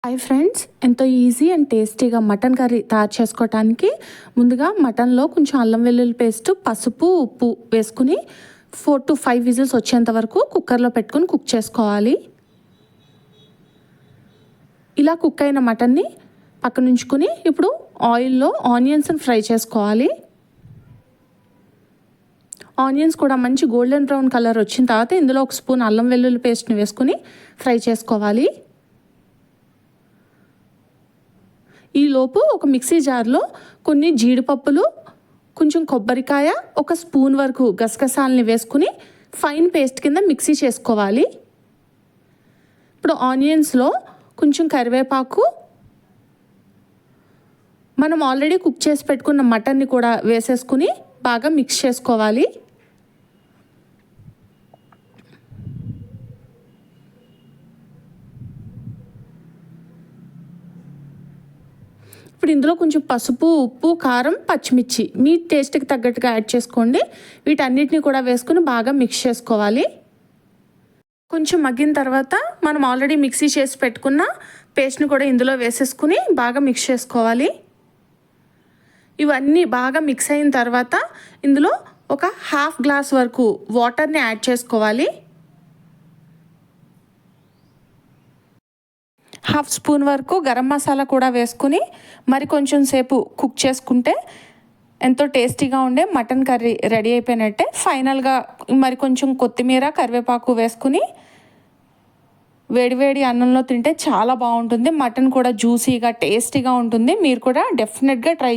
Hi friends, ఎంతో easy and టేస్టీగా mutton curry తయారు చేసుకోవటానికి ముందుగా మటన్లో కొంచెం అల్లం వెల్లుల్లి పేస్ట్, పసుపు, ఉప్పు వేసుకుని 4 to 5 విజిల్స్ వచ్చేంత వరకు కుక్కర్లో పెట్టుకుని కుక్ చేసుకోవాలి. ఇలా కుక్ అయిన మటన్ని పక్కన ఉంచుకుని ఇప్పుడు ఆయిల్లో ఆనియన్స్ని ఫ్రై చేసుకోవాలి. ఆనియన్స్ కూడా మంచి గోల్డెన్ బ్రౌన్ కలర్ వచ్చిన తర్వాత ఇందులో 1 స్పూన్ అల్లం వెల్లుల్లి పేస్ట్ని వేసుకుని ఫ్రై చేసుకోవాలి. ఈలోపు ఒక మిక్సీ జార్లో కొన్ని జీడిపప్పులు, కొంచెం కొబ్బరికాయ, 1 స్పూన్ వరకు గసగసాలని వేసుకుని ఫైన్ పేస్ట్ కింద మిక్సీ చేసుకోవాలి. ఇప్పుడు ఆనియన్స్లో కొంచెం కరివేపాకు, మనం ఆల్రెడీ కుక్ చేసి పెట్టుకున్న మటన్ని కూడా వేసేసుకుని బాగా మిక్స్ చేసుకోవాలి. ఇప్పుడు ఇందులో కొంచెం పసుపు, ఉప్పు, కారం, పచ్చిమిర్చి మీ టేస్ట్కి తగ్గట్టుగా యాడ్ చేసుకోండి. వీటన్నిటిని కూడా వేసుకుని బాగా మిక్స్ చేసుకోవాలి. కొంచెం మగ్గిన తర్వాత మనం ఆల్రెడీ మిక్సీ చేసి పెట్టుకున్న పేస్ట్ని కూడా ఇందులో వేసేసుకుని బాగా మిక్స్ చేసుకోవాలి. ఇవన్నీ బాగా మిక్స్ అయిన తర్వాత ఇందులో ఒక 1/2 గ్లాస్ వరకు వాటర్ని యాడ్ చేసుకోవాలి. 1/2 స్పూన్ వరకు గరం మసాలా కూడా వేసుకుని మరి కొంచెం సేపు కుక్ చేసుకుంటే ఎంతో టేస్టీగా ఉండే మటన్ కర్రీ రెడీ అయిపోయినట్టే. ఫైనల్గా మరి కొంచెం కొత్తిమీర, కరివేపాకు వేసుకుని వేడివేడి అన్నంలో తింటే చాలా బాగుంటుంది. మటన్ కూడా జ్యూసీగా టేస్టీగా ఉంటుంది. మీరు కూడా డెఫినెట్గా ట్రై